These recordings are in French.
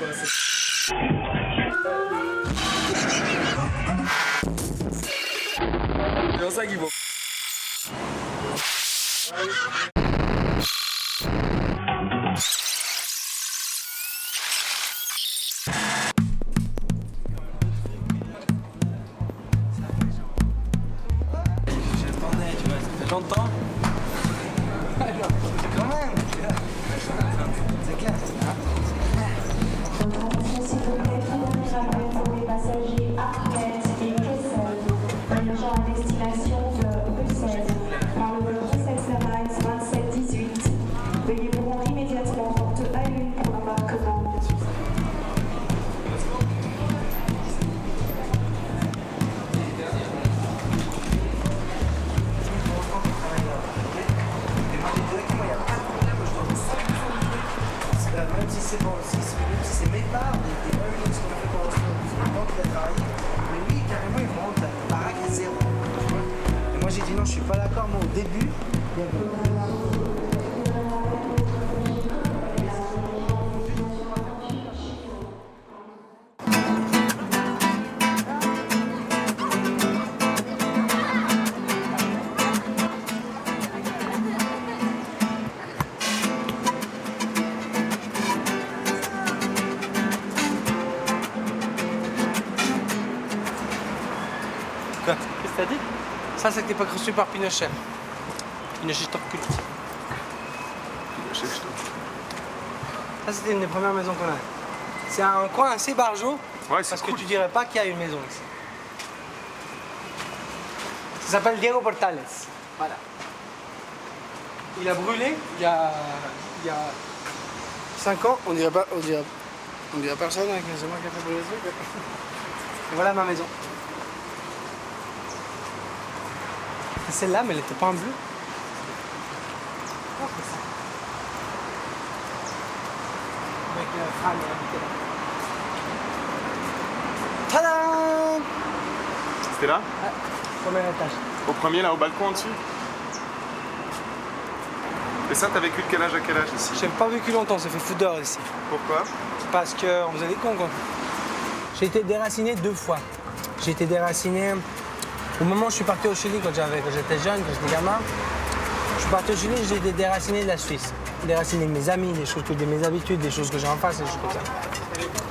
C'est pour ça qu'il faut. J'attendais, tu vois, ça fait longtemps. Quand même. C'est clair. S'il vous plaît, prioritairement pour les passagers Arquette et Kessel, voyageant à destination de Bruxelles par le vol Bruxelles Airlines 2718. Veuillez vous rendre immédiatement porte A1 pour l'embarquement. Même si c'est bon, si c'est mes parts, des revenus qu'on a fait pour le temps qu'il a travaillé, mais lui, carrément, il monte la baraque à zéro. Tu vois. Et moi, j'ai dit non, je suis pas d'accord. Moi, au début, Quoi? Qu'est-ce que t'as dit? Ça, c'était pas reçu par Pinochet. Pinochet, je t'encule. Pinochet, je t'en. Ça, c'était une des premières maisons qu'on a. C'est un coin assez barjot. Ouais, c'est parce cool. que tu dirais pas qu'il y a une maison ici. Ça s'appelle Diego Portales. Voilà. Il a brûlé il y a 5 ans. On dirait personne, hein, que c'est moi qui ai fait brûler le truc. Et voilà ma maison. Celle-là, mais elle n'était pas en bleu. Oh, c'est ça. Avec le crâne habité là. Tadam! C'était là? Ah, premier étage. Au premier, là, au balcon en dessus? Et ça, t'as vécu de quel âge à quel âge ici? J'ai pas vécu longtemps, on s'est fait foutre dehors ici. Pourquoi? Parce qu'on faisait des cons, quoi. J'ai été déraciné 2 fois. J'ai été déraciné au moment où je suis parti au Chili, quand j'étais jeune, quand j'étais gamin. Je suis parti au Chili, j'ai été déraciné de la Suisse. Déraciné de mes amis, des choses de mes habitudes, des choses que j'ai en face, des choses comme ça.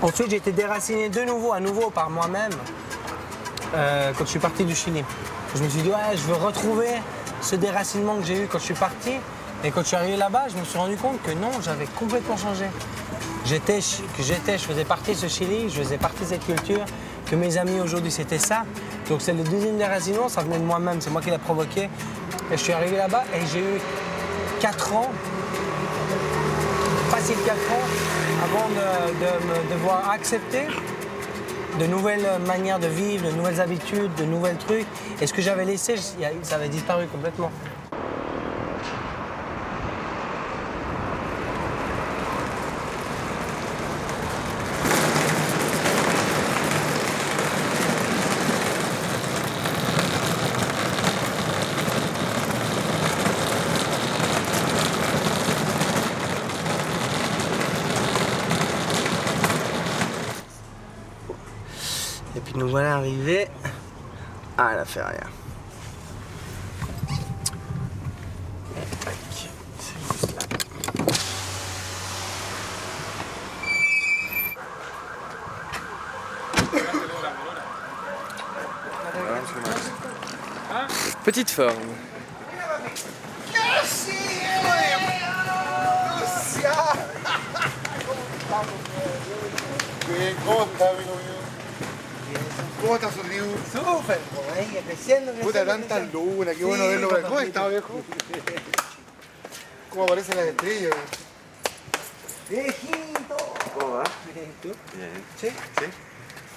Ensuite, j'ai été déraciné à nouveau par moi-même, quand je suis parti du Chili. Je me suis dit, ouais, je veux retrouver ce déracinement que j'ai eu quand je suis parti. Et quand je suis arrivé là-bas, je me suis rendu compte que non, j'avais complètement changé. Je faisais partie de ce Chili, je faisais partie de cette culture, que mes amis aujourd'hui c'était ça. Donc c'est le deuxième déracinement, ça venait de moi-même, c'est moi qui l'ai provoqué. Et je suis arrivé là-bas et j'ai eu 4 ans, facile 4 ans, avant de me devoir accepter de nouvelles manières de vivre, de nouvelles habitudes, de nouvelles trucs. Et ce que j'avais laissé, ça avait disparu complètement. Et puis nous voilà arrivés à la feria. Tac, c'est juste là. Petite forme. ¿Cómo está su río? Súper, ahí creciendo. Puta, tanta luna, qué bueno verlo. ¿Cómo está, viejo? ¿Cómo aparecen las estrellas? Viejito. ¿Cómo va? Bien, ¿tú? Bien. Sí. Sí.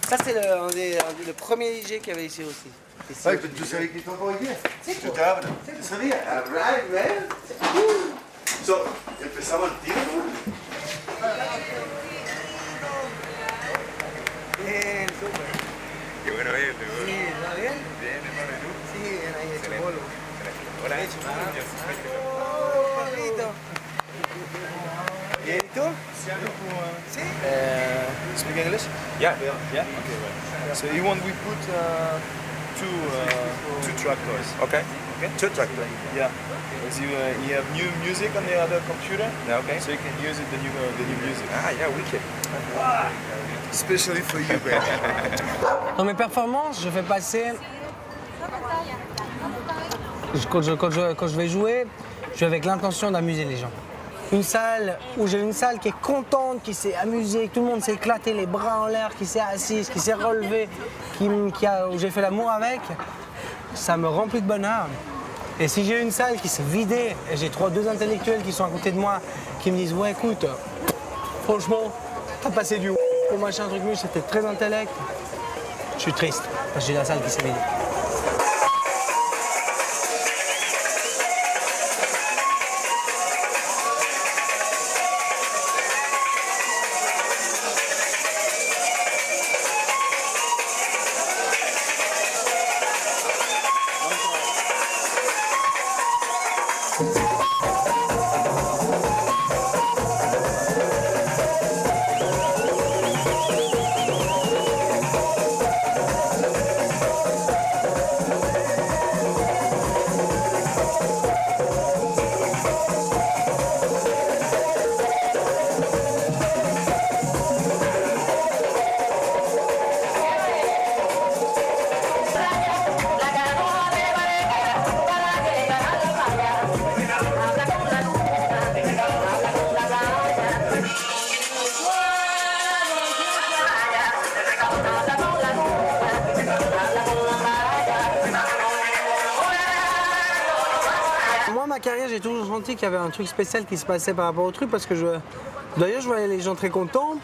Ça, c'est le premier DJ qu'il y avait ici aussi. Ici. Ay, ¿tú sabes que toca hoy día? Sí, ¿Tú te hablas? ¿Tú sabías? All right, man. So, empezamos al tiro, ¿no? Bien, súper. Qué bueno verte, güey. Sí, ¿está bien? Bien, hermano, ¿y tú? Sí, bien ahí hecho bolo. Hola. Oh, bonito. Bien, ¿y tú? Sí. English? Yeah. Yeah. Okay. Right. So you want we put two tractors? Okay. Okay. Two tractors. Yeah. Because you have new music on the other computer. Yeah, okay. So you can use it the new music. Ah, yeah, wicked. Especially for you, man. Dans mes performances, je fais passer. Quand je vais jouer, je vais avec l'intention d'amuser les gens. J'ai une salle qui est contente, qui s'est amusée, que tout le monde s'est éclaté les bras en l'air, qui s'est assise, qui s'est relevé, où j'ai fait l'amour avec, ça me remplit de bonheur. Et si j'ai une salle qui s'est vidée et j'ai deux intellectuels qui sont à côté de moi qui me disent ouais écoute, franchement, t'as passé du pour machin truc mieux, c'était très intellect, je suis triste parce que j'ai la salle qui s'est vidée. Moi, ma carrière, j'ai toujours senti qu'il y avait un truc spécial qui se passait par rapport au truc parce que d'ailleurs, je voyais les gens très contents.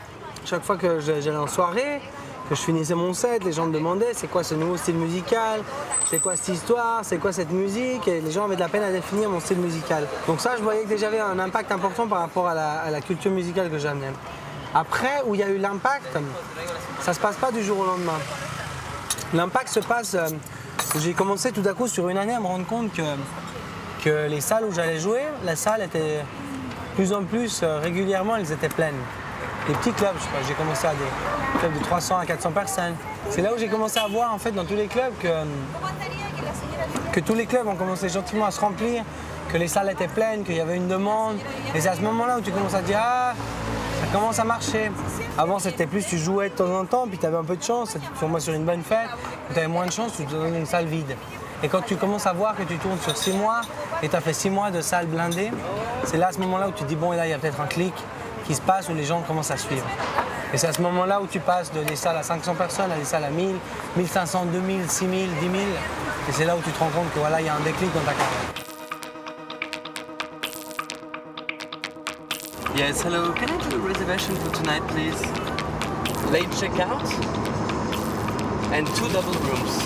Chaque fois que j'allais en soirée, que je finissais mon set, les gens me demandaient c'est quoi ce nouveau style musical, c'est quoi cette histoire, c'est quoi cette musique, et les gens avaient de la peine à définir mon style musical. Donc ça, je voyais que déjà avait un impact important par rapport à la culture musicale que j'amenais. Après, où il y a eu l'impact, ça se passe pas du jour au lendemain. L'impact se passe, j'ai commencé tout à coup sur une année à me rendre compte que les salles où j'allais jouer, la salle était de plus en plus régulièrement, elles étaient pleines. Des petits clubs, je sais pas, j'ai commencé à des clubs de 300 à 400 personnes. C'est là où j'ai commencé à voir en fait dans tous les clubs que tous les clubs ont commencé gentiment à se remplir, que les salles étaient pleines, qu'il y avait une demande. Et c'est à ce moment-là où tu commences à te dire ah, ça commence à marcher. Avant c'était plus tu jouais de temps en temps, puis tu avais un peu de chance, tu tombais sur une bonne fête, tu avais moins de chance, tu te donnais une salle vide. Et quand tu commences à voir que tu tournes sur 6 mois et tu as fait 6 mois de salle blindée, c'est là à ce moment-là où tu te dis bon, et là il y a peut-être un clic qui se passe où les gens commencent à suivre. Et c'est à ce moment-là où tu passes de des salles à 500 personnes à des salles à 1000, 1500, 2000, 6000, 10 000. Et c'est là où tu te rends compte que voilà, il y a un déclic dans ta carrière. Yes, hello. Can I do a reservation for tonight, please? Late checkout and 2 double rooms.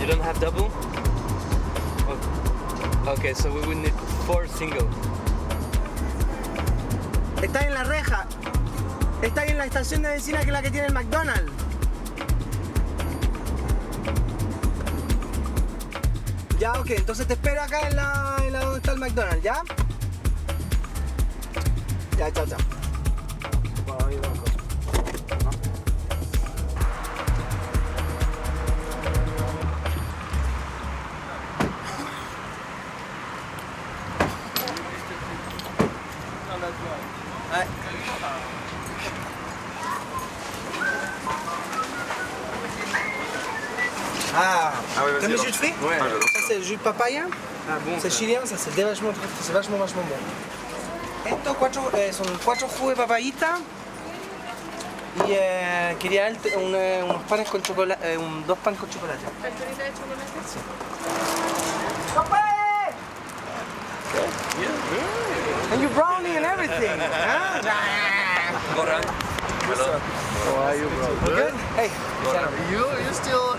You don't have double? Okay, so we will need 4 single. Está en la reja. Está ahí en la estación de benzina que es la que tiene el McDonald's. Ya, ok, entonces te espero acá en la donde está el McDonald's, ¿ya? Ya, chao, chao. Ah, t'aimes le jus de fruits? Ouais. Ça c'est le jus de papaya. Ah bon? C'est chilien, ça c'est vachement bon. Estos son 4 jugos de papayita y quería unos panes con chocolate, 2 panes con chocolate. Sí. Papaya! And you brownie and everything. Huh? Goran. Hello. How are you, bro? Good? Hey, You still...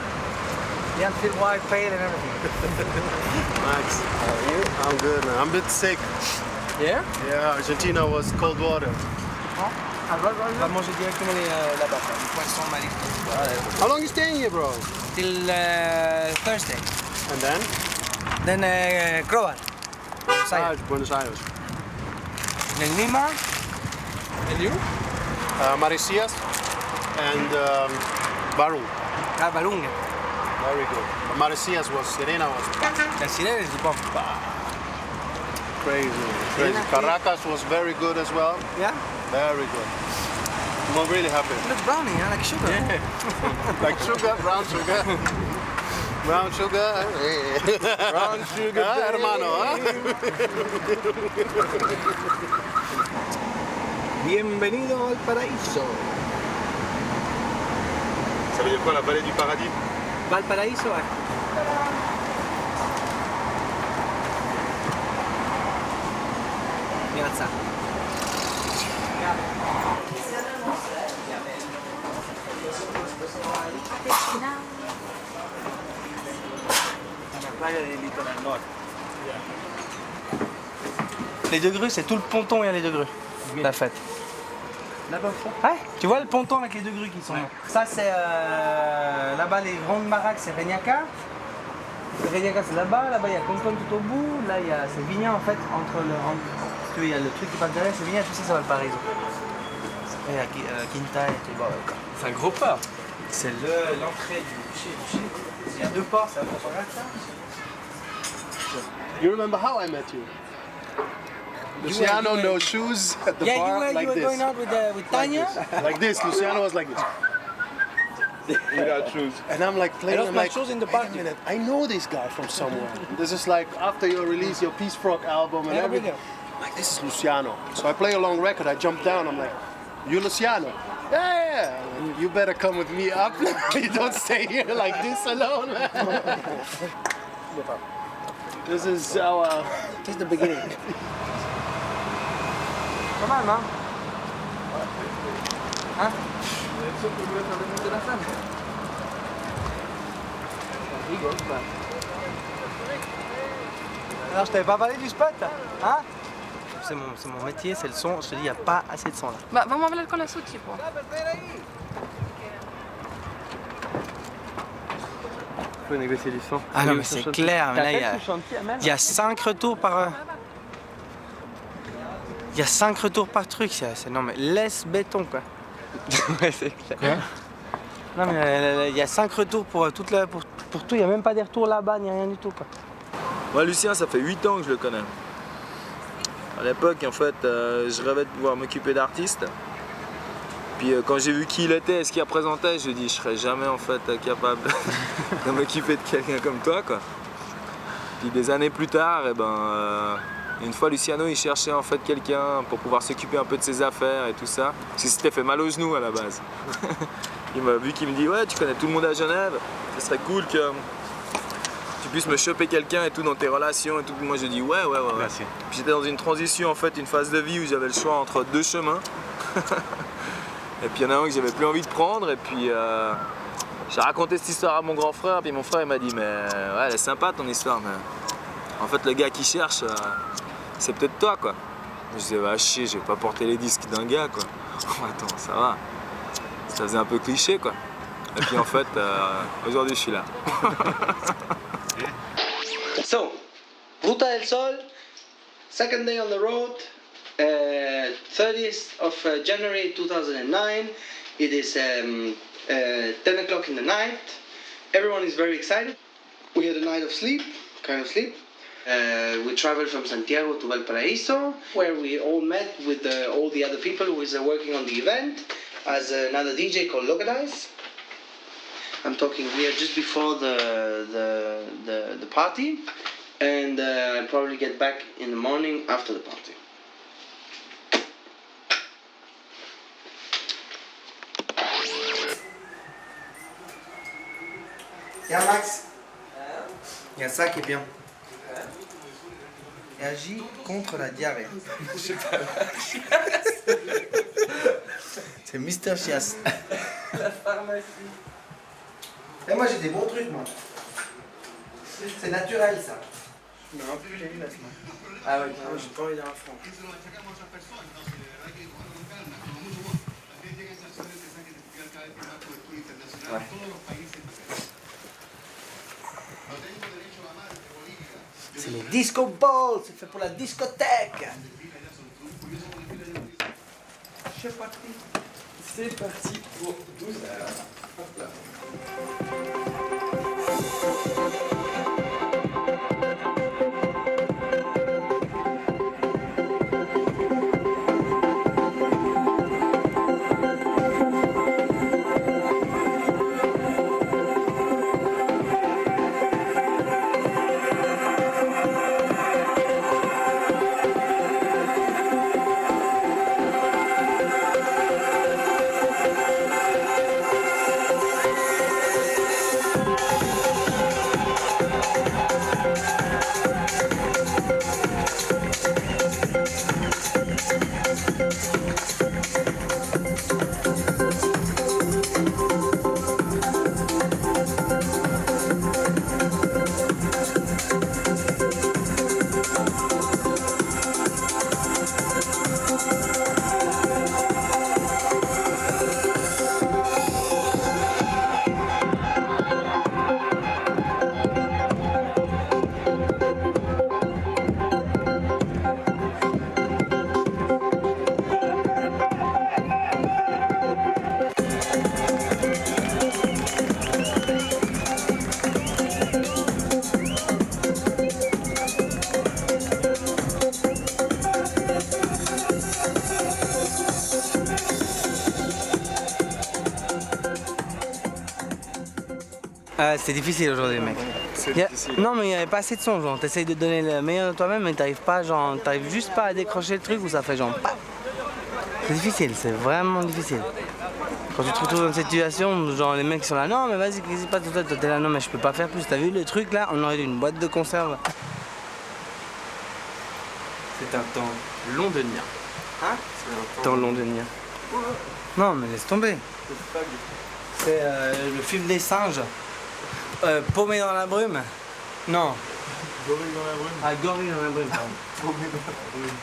yeah, feel white, pale and everything. Max, how are you? I'm good, man. I'm a bit sick. Yeah? Yeah, Argentina was cold water. On va manger directement là-bas, du poisson maritime. How long you staying here, bro? Till Thursday. And then? Then Croat. Buenos Aires. En Lima. And you? Maresias, and Barung. Ah, Balung. Very good. Maresias was, Serena was La sirène, c'est pas. crazy. Crazy. Caracas was very good as well. Yeah? Very good. I'm really happy. Look brownie, hein, like sugar. Like sugar, brown sugar. Brown sugar. Brown sugar. Ah, hermano, hein? Bienvenido al paraíso. Ça veut dire quoi, la vallée du paradis? Valparaíso, ouais. Regarde ça. Les deux grues, c'est tout le ponton, il y a les deux grues. La fête. Là-bas au fond. Ouais, tu vois le ponton avec les deux grues qui sont là. Ça, c'est là-bas, les grandes baraques, c'est Reñaca. Reñaca, c'est là-bas. Là-bas, il y a Concon tout au bout. Là, il y a c'est Vignan en fait. Si tu veux, il y a le truc qui passe derrière, c'est Vignan, tout ça, ça va le Valparaiso. Et il y a Quinta et tout. Bon, C'est un gros port. c'est l'entrée du Chili. Il y a deux ports, ça va faire ça. You remember how I met you? Luciano, no shoes at the Yeah, bar, you were like this. going out with Tanya. Like this, Luciano was like this. Without shoes. And I'm like playing, lost I'm my like, shoes in the wait a party. minute, I know this guy from somewhere. This is like after you release your Peace Frog album and Yeah, everything. I'm like, this is Luciano. So I play a long record, I jump down, I'm like, you Luciano? Yeah, and you better come with me up. You don't stay here like this alone. This is our... Just the beginning. Pas mal, hein? Hein? De la femme. On rigole, quoi. Alors, je t'avais pas parlé du spot, hein? C'est mon métier, c'est le son. Je te dis, il n'y a pas assez de son là. Ma vamos a hablar con la Suchi, po. Faut négocier du son. Ah non, mais c'est clair, mais là, il y a 5 retours par... Il y a 5 retours par truc, non mais laisse béton quoi. Ouais, c'est clair. Non mais il y a 5 retours pour tout, il n'y a même pas des retours là-bas, ni rien du tout quoi. Moi, Lucien, ça fait 8 ans que je le connais. À l'époque, en fait, je rêvais de pouvoir m'occuper d'artistes. Puis quand j'ai vu qui il était et ce qu'il représentait, je me dis, je serais jamais en fait capable de m'occuper de quelqu'un comme toi, quoi. Puis des années plus tard, eh ben, une fois Luciano, il cherchait en fait quelqu'un pour pouvoir s'occuper un peu de ses affaires et tout ça. Parce qu'il s'était fait mal aux genoux à la base. Il m'a vu qu'il me dit, ouais, tu connais tout le monde à Genève, ce serait cool que tu puisses me choper quelqu'un et tout dans tes relations et tout. Moi, je dis, ouais. Merci. Puis j'étais dans une transition, en fait, une phase de vie où j'avais le choix entre deux chemins. Et puis il y en a un que j'avais plus envie de prendre, et puis j'ai raconté cette histoire à mon grand frère, puis mon frère il m'a dit, mais ouais, elle est sympa ton histoire, mais en fait le gars qui cherche, c'est peut-être toi, quoi. Je disais, bah chier, je vais pas porter les disques d'un gars, quoi. Oh, attends, ça va. Ça faisait un peu cliché, quoi. Et puis en fait, aujourd'hui je suis là. So, Ruta del Sol, second day on the road, 30th of January 2009. It is 10 o'clock in the night. Everyone is very excited. We had a night of sleep, kind of sleep. We traveled from Santiago to Valparaiso, where we all met with all the other people who is working on the event, as another DJ called Logadize. I'm talking here just before the party, and I'll probably get back in the morning after the party. Tiens Max, il y a ça qui est bien. Et agit contre la diarrhée. C'est Mister Chias. La pharmacie. Et moi j'ai des bons trucs moi. C'est naturel ça. Non, en plus j'ai vu la semaine. Ah ouais, j'ai pas envie d'aller en France. Ouais. C'est les disco balls, c'est fait pour la discothèque. Je sais pas. C'est parti pour 12 heures. Hop là. C'était difficile aujourd'hui, mec. C'est difficile. Non, mais il n'y avait pas assez de son, genre. T'essayes de donner le meilleur de toi-même, mais t'arrives pas, genre, t'arrives juste pas à décrocher le truc où ça fait genre. Paf. C'est difficile, c'est vraiment difficile. Quand tu te retrouves dans cette situation, genre les mecs sont là, non, mais vas-y, qu'est-ce qui se passe, toi t'es là, non, mais je peux pas faire plus. T'as vu le truc là, on aurait eu une boîte de conserve. C'est un temps londonien. Hein? C'est un temps londonien. Non, mais laisse tomber. C'est le film des singes. Paumé dans la brume. Non. Gorille dans la brume. Ah, gorille dans la brume, pardon. Paumé dans la brume.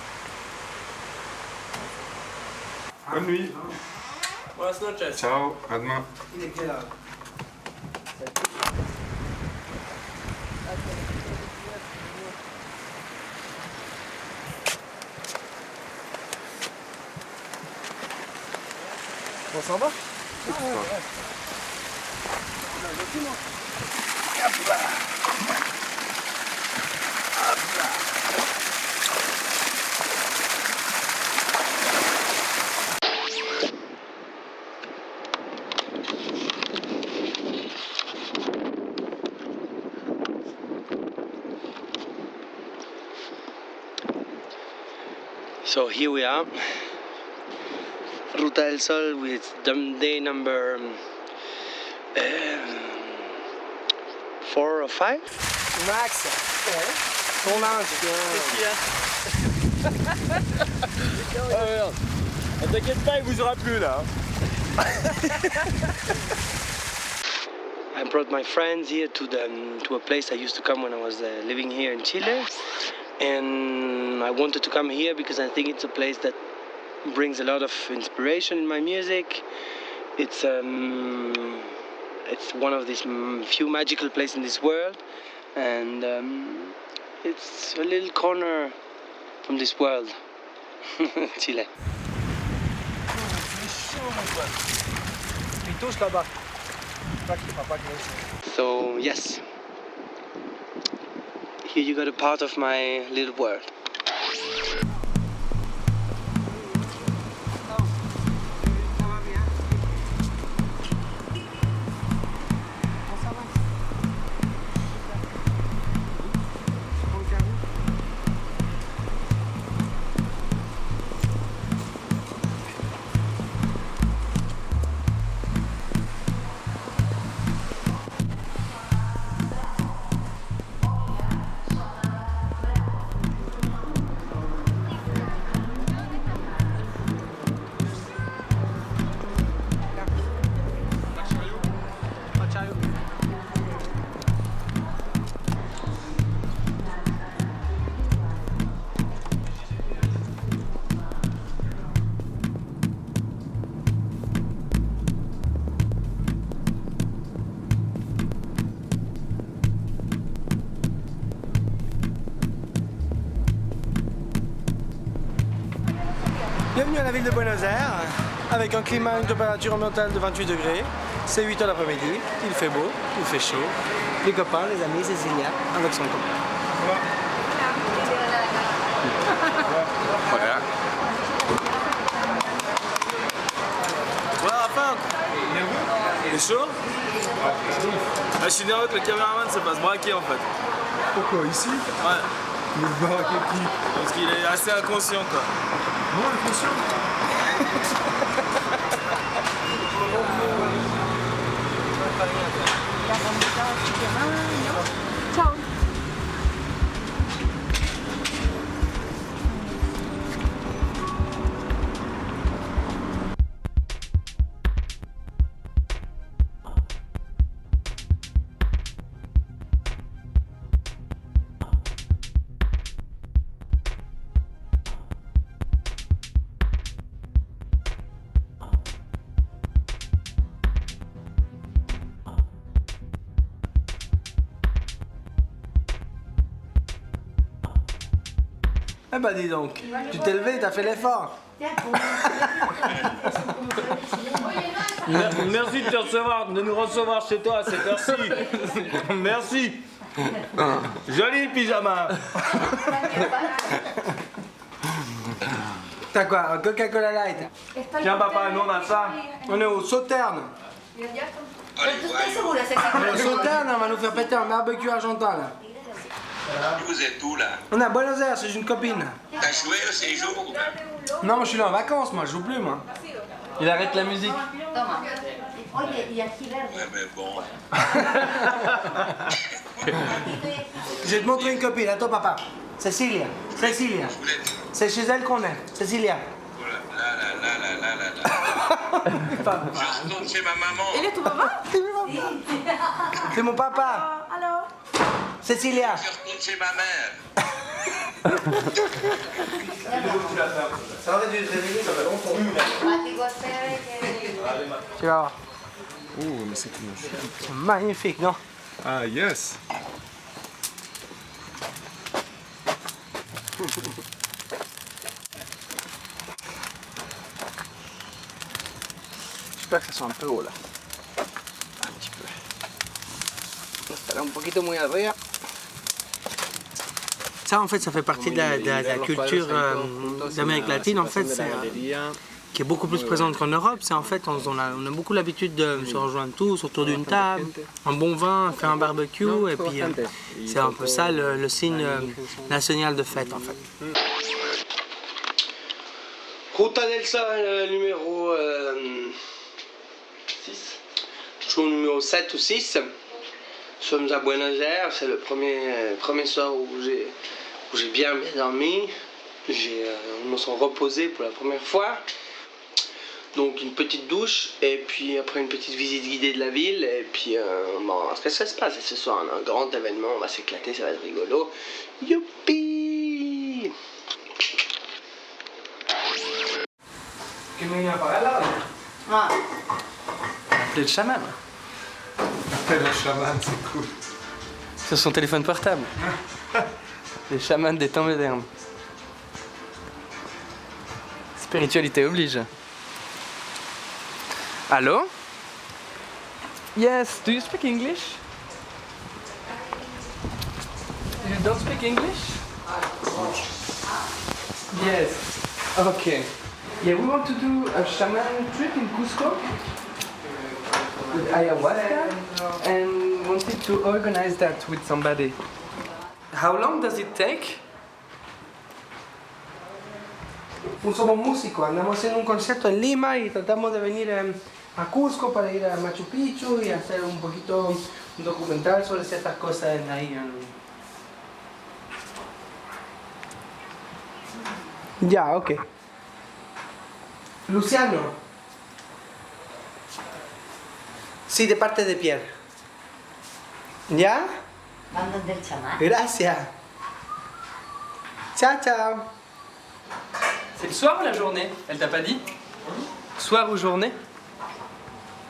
Bonne nuit. Buenas noches. Ciao, à demain. Il est quelle heure? On s'en va? So here we are, Ruta del Sol with day number 4 or 5. Max, ton linge. Oh merde. T'inquiète pas, il vous aura plu là. I brought my friends here to a place I used to come when I was living here in Chile, and I wanted to come here because I think it's a place that brings a lot of inspiration in my music. It's one of these few magical places in this world, and it's a little corner from this world, Chile. Il touche là-bas. So yes, here you got a part of my little world. Bienvenue à la ville de Buenos Aires. avec un climat, une température ambiantale de 28 degrés. C'est 8 h l'après-midi, il fait beau, il fait chaud. Les copains, les amis, Cécilia, avec son copain. Voilà. Ouais, Raphaël. T'es chaud? Je suis nerveux que le caméraman se fasse braquer en fait. Pourquoi ici? Ouais. Le braquer qui? Parce qu'il est assez inconscient quoi. Moi inconscient? Ciao. Eh ben dis donc, tu t'es levé, t'as fait l'effort. Merci de te recevoir, de nous recevoir chez toi à cette heure-ci. Merci. Joli pyjama. T'as quoi, un Coca-Cola Light? Tiens papa, nous on a ça. On est au Sauterne. Au Sauterne, on va nous faire péter un barbecue argentin là. Vous êtes où là? On est à Buenos Aires, c'est une copine. T'as joué au séjour? Non, moi je suis là en vacances, moi je joue plus moi. Il arrête la musique. Ouais mais bon. Je vais te montrer une copine, attends papa. Cécilia, Cécilia. C'est chez elle qu'on est, Cécilia. Je retourne chez ma maman. Il est ton papa? C'est mon papa. Alors? Cécilia. Je retourne chez ma mère. Ça aurait dû te réveiller, ça fait longtemps. Tu vas voir. Oh, mais c'est cool. C'est magnifique, non? Ah, yes. J'espère que ça soit un peu haut là. Un petit peu. Estará un poquito muy arriba. Ça en fait ça fait partie de la culture d'Amérique latine en fait, qui est beaucoup plus présente qu'en Europe. C'est en fait on a beaucoup l'habitude de se rejoindre tous autour d'une table, un bon vin, faire un barbecue et puis c'est un peu ça le signe national de fête en fait. Ruta del Sol numéro 6. Jour numéro 7 ou 6. Nous sommes à Buenos Aires, c'est le premier soir où j'ai bien dormi. Je me suis reposé pour la première fois. Donc une petite douche et puis après une petite visite guidée de la ville. Et puis bon, ce que ça se passe ce soir, on a un grand événement, on va s'éclater, ça va être rigolo. Youpi! Ah. Appelez le chaman. Appelle un chaman, c'est cool. Sur son téléphone portable. Les chamans des temps modernes. Spiritualité oblige. Allô? Yes, do you speak English? You don't speak English? Yes. Okay. Yeah, we want to do a shaman trip in Cusco with ayahuasca and wanted to organize that with somebody. How long does it take? Somos músicos, andamos haciendo un concierto en Lima y tratamos de venir a Cusco para ir a Machu Picchu y hacer un poquito un documental sobre ciertas cosas ahí. Ya, ok. Luciano. Sí, de parte de Pierre. ¿Ya? Bandas del chamán. Gracias. Ciao, ciao. C'est le soir ou la journée? Elle t'a pas dit? Soir ou journée?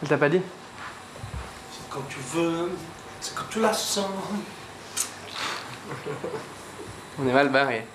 Elle t'a pas dit? C'est comme tu veux, c'est comme tu la sens. On est mal barré.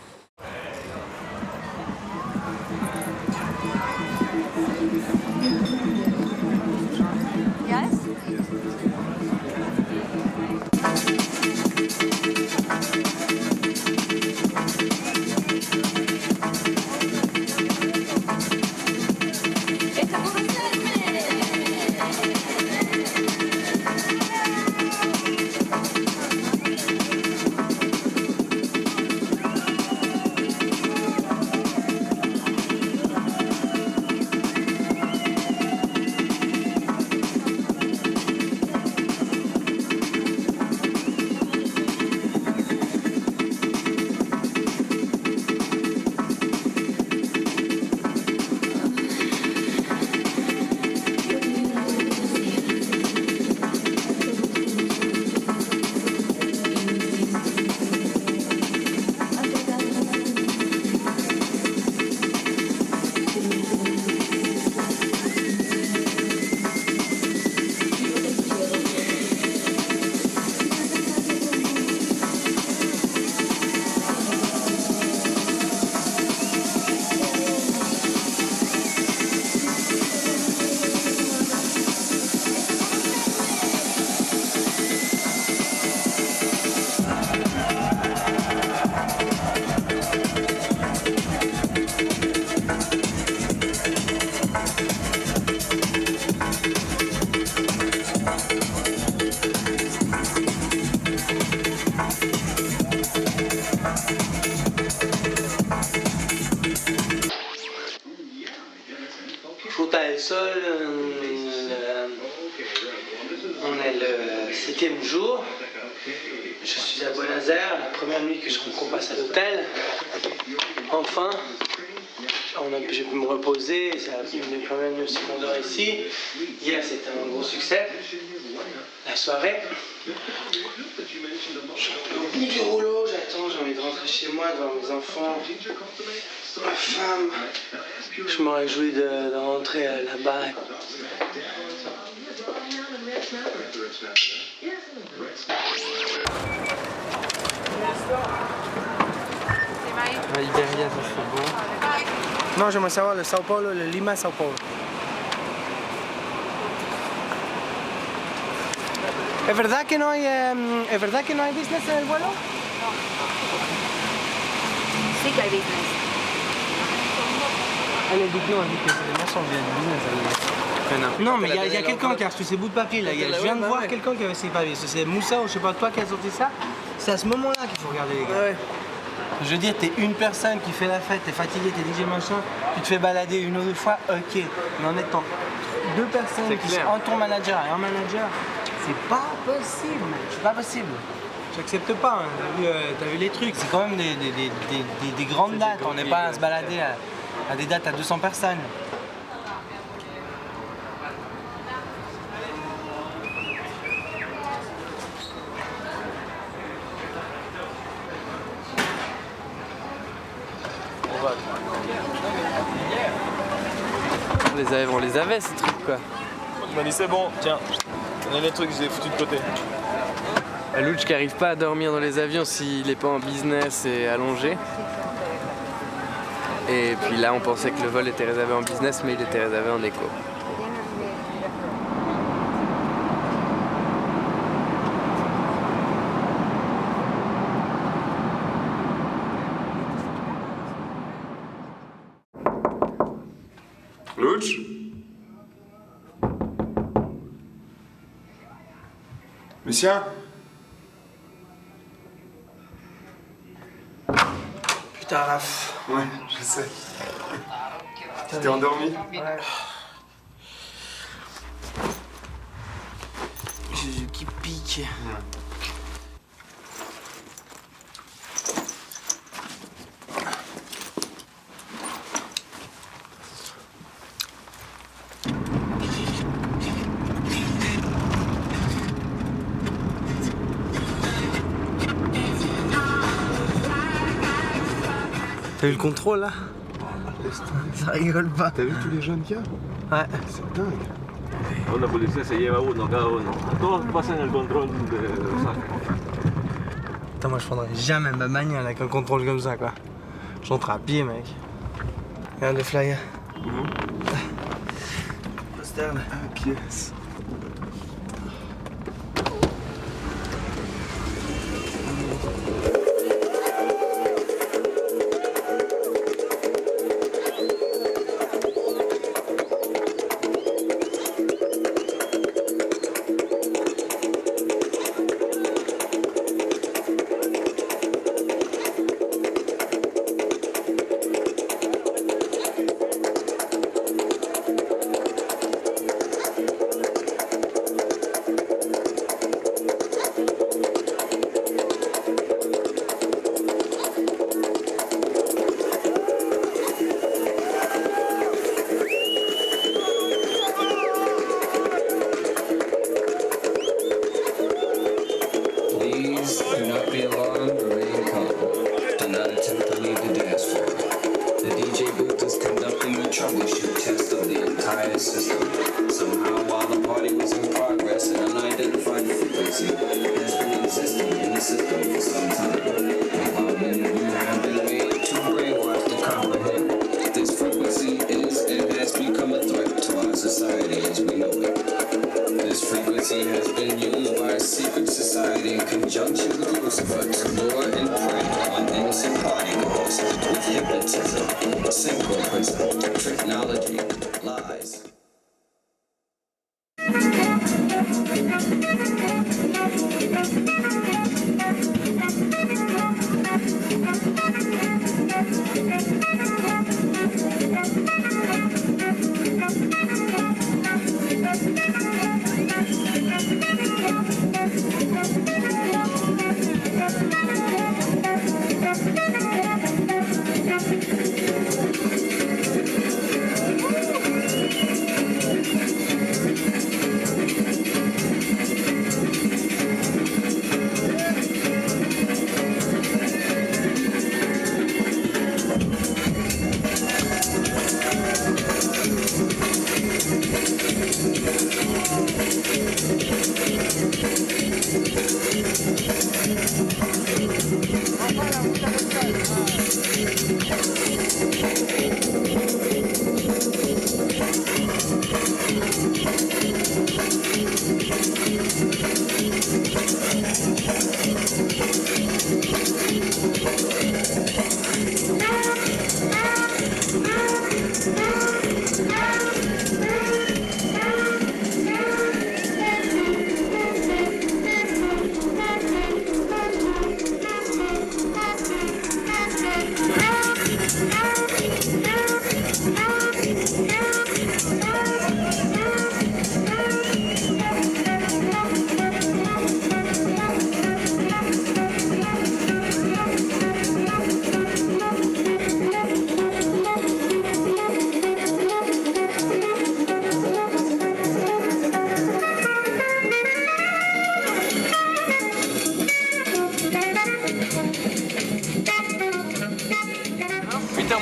On est le 7e jour. Je suis à Buenos-Aires, la première nuit qu'on passe à l'hôtel. Enfin, j'ai pu me reposer, c'est une des premières nuits aussi qu'on dort ici. Hier c'était un gros succès, la soirée. Je suis au bout du rouleau, j'attends, j'ai envie de rentrer chez moi, de voir mes enfants, ma femme. Je me réjouis de rentrer là-bas. Iberia, ça c'est beau. Non, j'aimerais savoir le Sao Paulo, le Lima Sao Paulo. ¿Es verdad que no hay business en el vuelo? Sí que hay business. Elle dit que non, elle dit que les marchands viennent du business. Non, mais il y a quelqu'un qui a reçu ces bouts de papier là. Je viens de voir quelqu'un qui avait ces papiers. C'est Moussa ou je sais pas toi qui a sorti ça. C'est à ce moment-là qu'il faut regarder les gars. Ouais. Je veux dire, t'es une personne qui fait la fête, t'es fatigué, t'es DJ machin, tu te fais balader une ou deux fois, ok. Mais en étant deux personnes qui sont un tour manager et un manager, c'est pas possible, mec. C'est pas possible. J'accepte pas, hein. T'as vu les trucs, c'est quand même des grandes dates. On n'est pas à se balader à des dates à 200 personnes. On les avait ces trucs quoi. Je m'as dit c'est bon, tiens, on les trucs, je les ai foutus de côté. Louch qui arrive pas à dormir dans les avions s'il n'est pas en business et allongé. Et puis là on pensait que le vol était réservé en business mais il était réservé en éco. Louch? Lucien? Putain, Raph. Ouais, je sais. Tu t'es endormi? Ouais. J'ai les yeux qui piquent. T'as vu le contrôle là? Ça rigole pas. T'as vu tous les jeunes qu'il y a? Ouais. C'est dingue. La policía se lleva uno, cada uno. Todos pasan el control de saque. Putain, moi je prendrais jamais ma bagnole avec un contrôle comme ça quoi. J'entre à pied mec. Regarde le flyer. Poster là. Ah, pièce.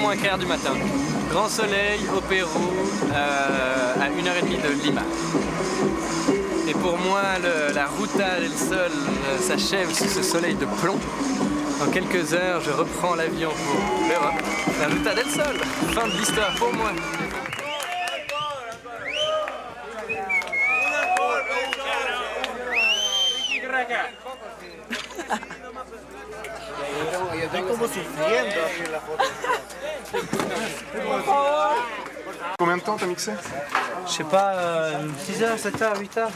3h moins du matin. Grand soleil au Pérou, à 1h30 de Lima. Et pour moi, la Ruta del Sol s'achève sous ce soleil de plomb. Dans quelques heures, je reprends l'avion pour l'Europe. La Ruta del Sol, fin de l'histoire pour moi. Combien de temps t'as mixé? Je sais pas, 6h, 7h, 8h.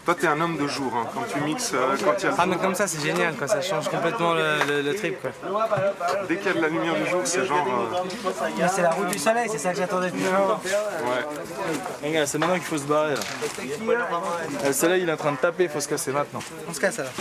Toi t'es un homme de jour, hein. Quand tu mixes, quand il y a... Ah mais comme ça c'est génial, quoi. Ça change complètement le trip, quoi. Dès qu'il y a de la lumière du jour, c'est genre... Mais c'est la route du soleil, c'est ça que j'attendais depuis longtemps. Ouais. Regarde, c'est maintenant qu'il faut se barrer là. Le soleil il est en train de taper, il faut se casser maintenant. On se casse alors.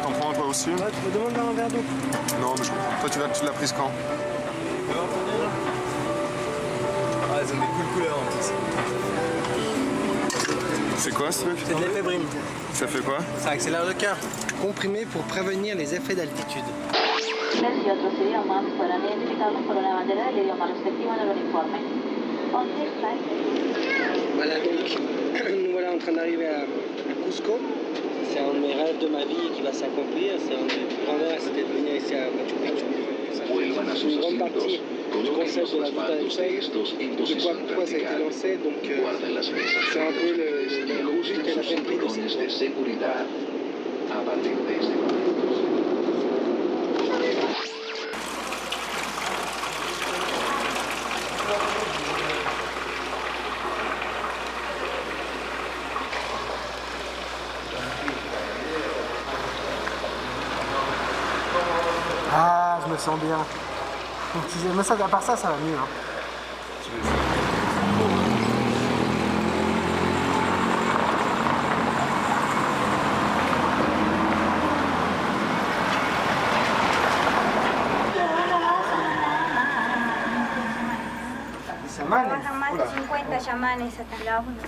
T'en prends un toi aussi? Ouais, tu me demandes un verre d'eau. Non, mais toi tu l'as prise quand? Ah, ils ont des cool couleurs en plus. C'est quoi ce truc? C'est de l'éphébrine. Ça fait quoi? Ça accélère le cœur. Comprimé pour prévenir les effets d'altitude. Merci, otros idiomas fueron identificados por una bandera del idioma respectivo en el uniforme. Voilà, donc nous voilà en train d'arriver à Cusco. C'est un de mes rêves de ma vie qui va s'accomplir. C'est un de mes plus grands rêves, c'était de venir ici à Machu Picchu. C'est une grande partie du concept de la Ruta del Sol, de pourquoi ça a été lancé. Donc c'est un peu le but et la gameplay de cette voie. Ah, je me sens bien. Mais ça, à part ça, ça va mieux. Hein. Trabajan más de 50 chamanes hasta la una.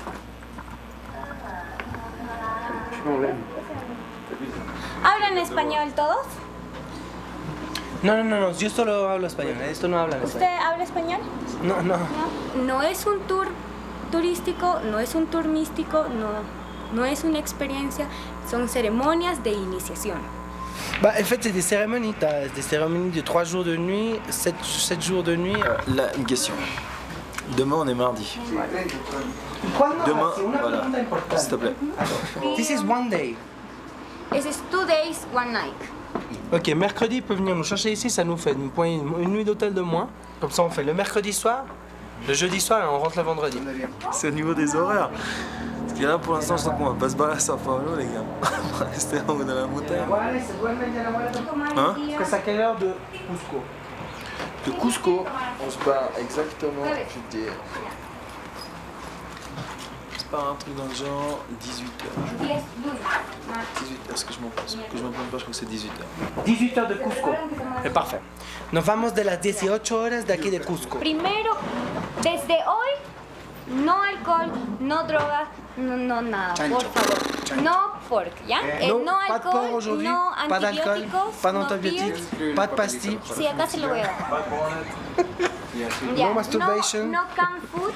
¿Hablan español todos? No, yo solo hablo español, esto no habla ¿Usted español. habla español? No. No es un tour turístico, no es un tour místico, no es une experiencia, son ceremonias de initiación. Bah, en fait, c'est des cérémonies. T'as des cérémonies de 3 jours de nuit, 7 jours de nuit. Là, une question. Demain, on est mardi. Demain, voilà, s'il te plaît. This is one day. This is 2 days, 1 night. Ok, mercredi, il peut venir nous chercher ici, ça nous fait une nuit d'hôtel de moins. Comme ça, on fait le mercredi soir, le jeudi soir et on rentre le vendredi. C'est au niveau des horaires. Parce que là, pour l'instant, je sens qu'on va pas se barrer à Sao Paulo, les gars. On va rester en haut de la montagne. Hein? Parce que c'est à quelle heure de Cusco? De Cusco, on se barre exactement, je vais te dire. C'est pas un truc dans le genre 18h. 18h, ce que je m'en pense. Que je m'en plante pas, je crois que c'est 18h. 18h de Cusco. C'est parfait. Nos vamos de las 18 horas de aquí de Cusco. Primero, desde hoy, no alcohol, no drogas, no nada, por favor. No pork, ¿ya? No pas de porc alcohol, aujourd'hui, no pas d'alcool, antibióticos, pas no d'antibiotiques, pills. pas de pastilles. Sí, acá se lo voy a dar. No masturbation. No canned food.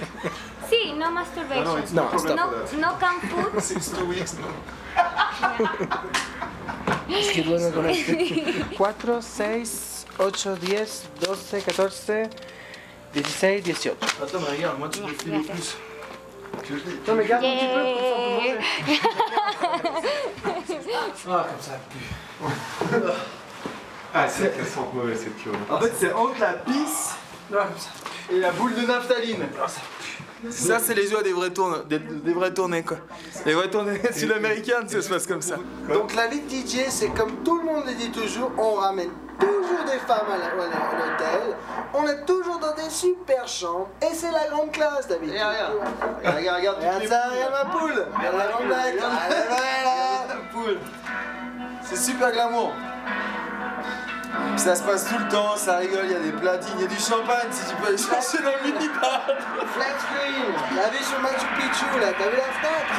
Sí, no masturbation. No, stop. No canned food. Since 2 weeks, no? Es que duerme con este. 4, 6, 8, 10, 12, 14, 16, 18. Attends, mais regarde, moi tu me files le plus. Non mais garde un Yeah. petit peu Ah, comme ça pue. Ah, c'est qu'elle sent mauvais cette cure. En fait, c'est entre la pisse Ouais, comme ça. et la boule de naphtaline. Ça, c'est les joies des vrais tournées, quoi. Les vraies tournées sud-américaines, ça se passe comme ça. Donc la vie de DJ, c'est comme tout le monde le dit toujours, on ramène toujours des femmes à l'hôtel, on est toujours dans des super chambres, et c'est la grande classe d'habitude. Regarde ça, regarde ma poule. Regarde la grande blague. La poule. C'est super glamour. Ça se passe tout le temps, ça rigole, il y a des platines, il y a du champagne si tu peux aller chercher dans le minibar. Flat screen, la vue sur Machu Picchu, là, t'as vu la fenêtre?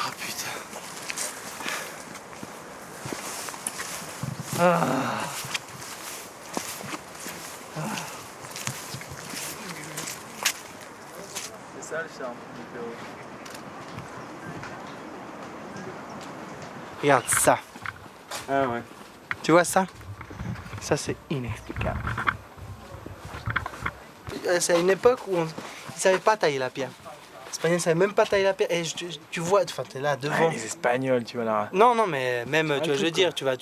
Ah putain. C'est ça le charme du Pérou. Regarde ça. Ah ouais. Tu vois ça? Ça, c'est inexplicable. C'est à une époque où ils ne savaient pas tailler la pierre. Les Espagnols ne savaient même pas tailler la pierre. Et tu vois, enfin, tu es là devant. Les Espagnols, tu vois là. Non, non, mais même, tu vois, je veux dire, tu vas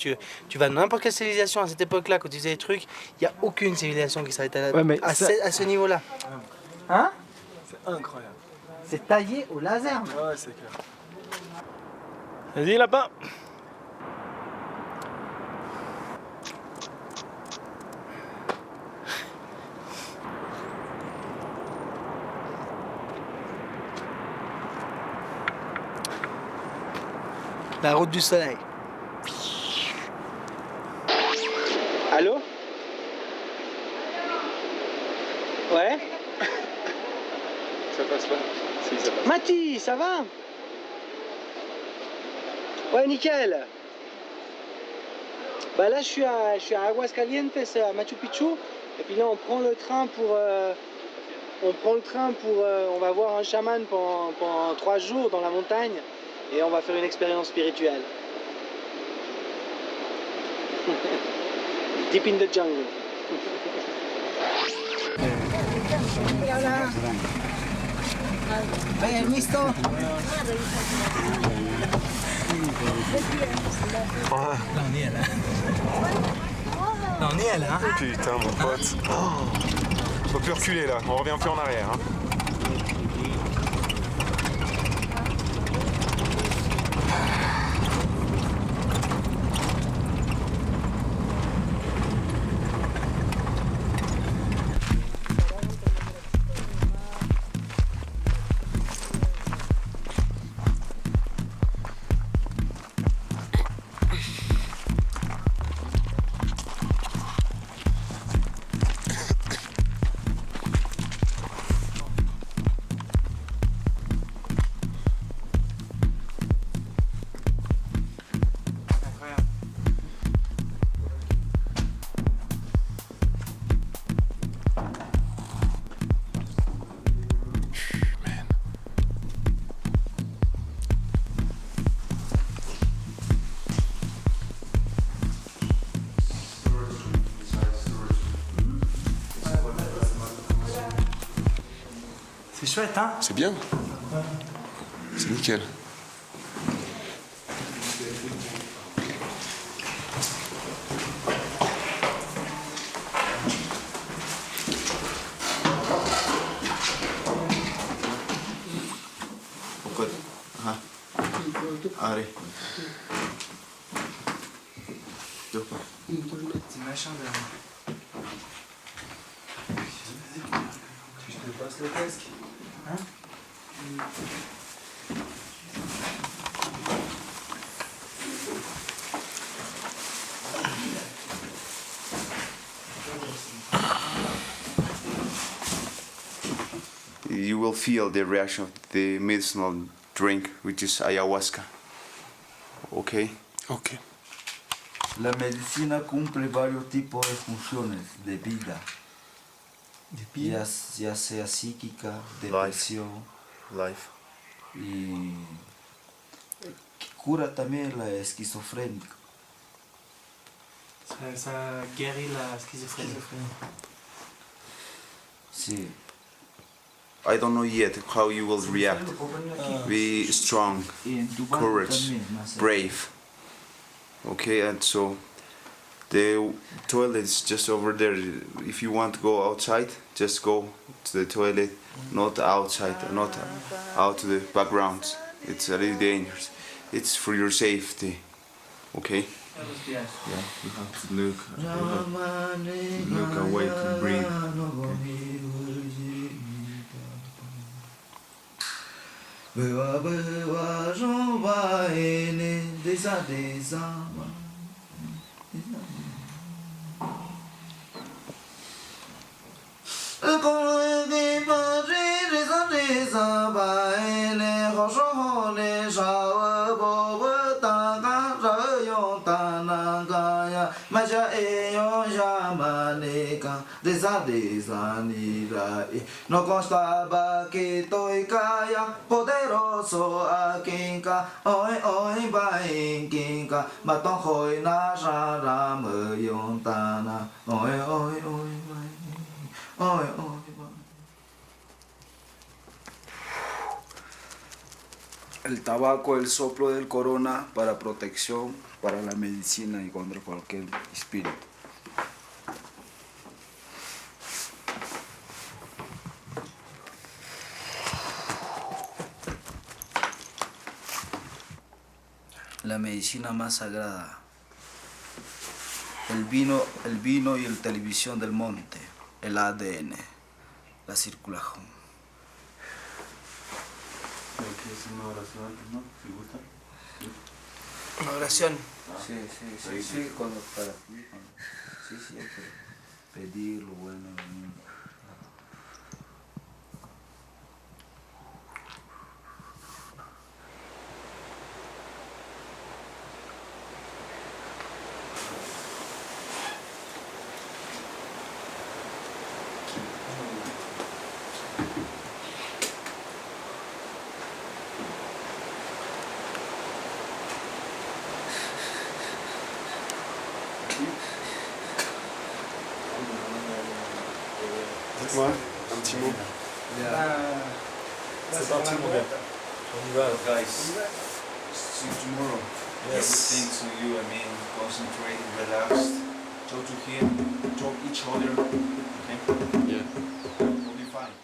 dans n'importe quelle civilisation à cette époque-là, quand tu faisais des trucs, il n'y a aucune civilisation qui s'arrête à ce niveau-là. Hein? C'est incroyable. C'est taillé au laser. Ouais, c'est clair. Vas-y, là-bas. La route du soleil. Allô? Ouais? Ça passe pas? Si, ça passe. Mati, ça va? Ouais, nickel. Bah là, je suis à Aguascalientes, à Machu Picchu. Et puis là, on prend le train pour... on va voir un chaman pendant 3 jours dans la montagne. Et on va faire une expérience spirituelle. Deep in the jungle. Venga, listo. Ah. Là, on y est là. Là, on y est là. Putain, mon pote. Faut plus reculer là, on revient plus en arrière. Hein. C'est chouette, hein? C'est bien. C'est nickel. Allez. Petit machin de... Je te passe le casque. Hein? You will feel the reaction of the medicinal drink, which is ayahuasca. Okay? Ok. La medicina cumple varios tipos de funciones de vida, ya sea psíquica, depresión, y cura también la esquizofrénica. Ça guérit la schizophrénie. Sí. I don't know yet how you will react. Be strong, courage, brave. Okay, and so the toilet is just over there. If you want to go outside, just go to the toilet, not outside, not out to the backgrounds. It's a little dangerous. It's for your safety. Okay? Yes. Yeah, you have to look away to breathe. No constaba que tôi caia poderoso a kinka oi oi bai kinka mà tông khôi na ra ra mơ yon ta na oi oi oi bai oi oi bai. El tabaco, el soplo del corona para protección, para la medicina y contra cualquier espíritu. La medicina más sagrada, el vino y la televisión del monte, el ADN, la circulación. Una oración. Sí, cuando para ti, sí, siempre pedir lo bueno del mundo. Dites-moi, un petit mot. C'est parti mon gars. On y va. Guys, see you tomorrow. Everything to you, I mean, concentrate, relaxed, talk to him, talk each other, okay? Yeah. We'll be fine.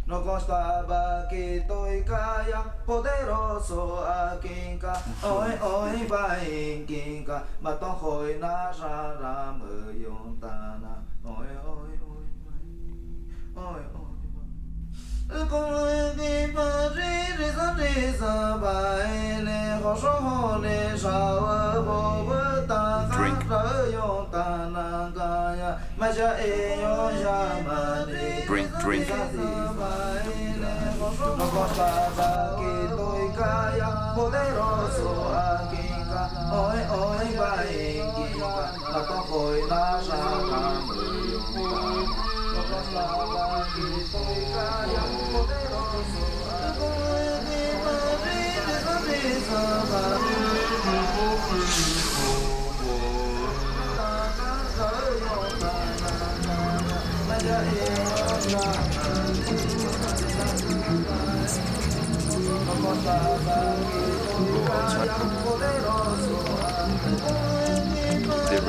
No constaba que tôi caia poderoso a kinka oi oi bai kinka mà tông khôi na ra ra mơ yon ta na oi oi oi bai oi oi bai con đi mà ri sa bai ne ho so ho ne sa bo bo ta ra yon ta na ga ya ma ja e yon ja ma ne drink No constaba que tôi caia poderoso a kinka oi oi bai kinka mà tông khôi na ra ra mơ yon ta No constaba que tôi caia poderoso a The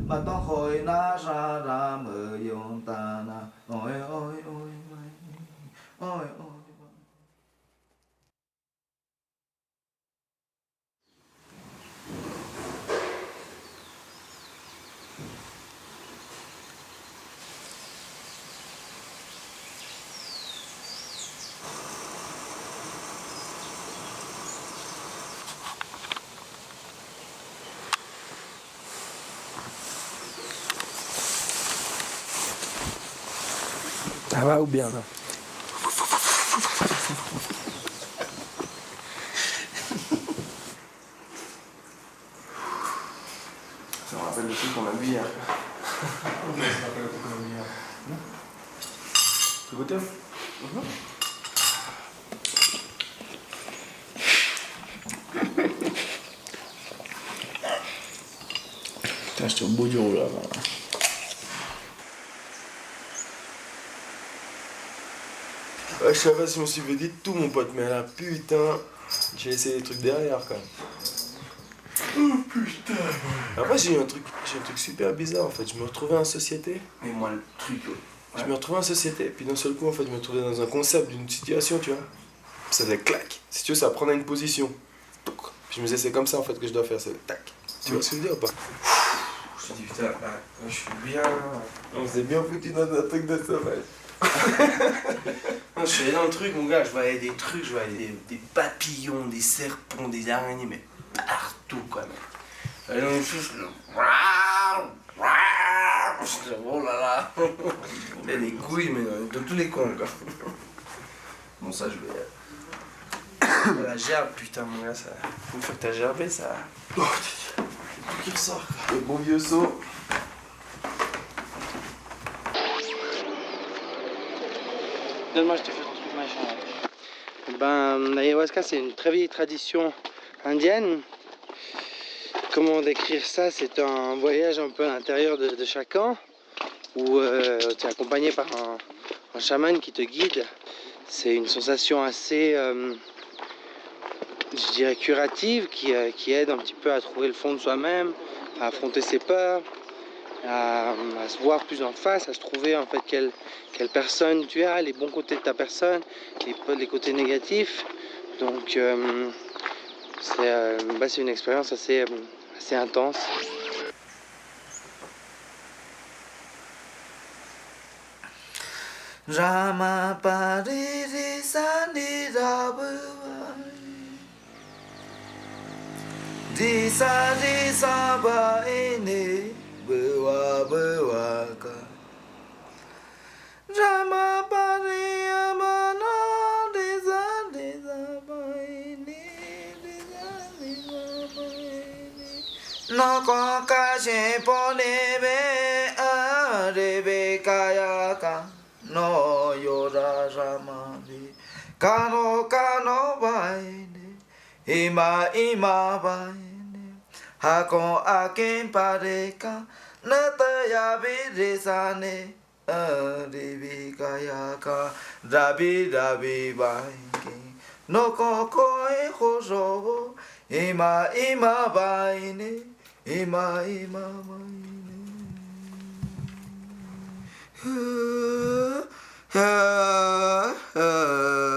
mà tông khôi na ra ra mơ yon ta na oi oi oi bai oi oi Ça va ou bien là? Ça me rappelle le truc qu'on a bu hier. Ça me rappelle le truc qu'on a bu hier. Tu goûtes? Putain, j'étais au bout du rouleau là. Ouais, je sais pas si je me suis dit tout mon pote, mais là putain, j'ai essayé des trucs derrière quand même. Oh putain. Après j'ai eu un truc super bizarre en fait, je me retrouvais en société. Mais moi le truc... Je me retrouvais en société, puis d'un seul coup en fait je me retrouvais dans un concept d'une situation, tu vois. Ça faisait clac. Si tu veux, ça prenait une position. Puis je me disais c'est comme ça en fait que je dois faire, c'est tac. Tu vois ce que je veux dire ou pas? Je te dis putain, là, je suis bien... On s'est bien foutu dans un truc de sauvage. Non, je suis allé dans le truc, mon gars, je voyais des trucs, je voyais des papillons, des serpents, des araignées, mais partout quoi, mec. J'allais dans le truc, je disais, oh là là. Il y a des couilles, mais de tous les cons, quoi. Bon, ça, je vais... La gerbe, putain, mon gars, ça... Une fois que t'as gerbé, ça... Oh, tout qui ressort, quoi. Le bon vieux saut. Donne-moi, je te fais ton truc machin. Ben, l'ayahuasca, c'est une très vieille tradition indienne. Comment décrire ça? C'est un voyage un peu à l'intérieur de chacun, où tu es accompagné par un chaman qui te guide. C'est une sensation assez, je dirais, curative, qui aide un petit peu à trouver le fond de soi-même, à affronter ses peurs, à se voir plus en face, à se trouver en fait quelle personne tu as, les bons côtés de ta personne, les côtés négatifs. Donc c'est une expérience assez intense. Rama pariri sani rabuwa Disa disa ba ini buwa buwa ka Rama pari amana disa disa ba ini disa disa ba ini No ko kashi ponebe arebe kaya ka No yora ramavi Kano kano baine Ima ima baine Hakon akin pareka Nataya vidisane Arivi kayaka Rabi rabi bainki No koko e hozo Ima ima baine Ima ima baine Ha ha ha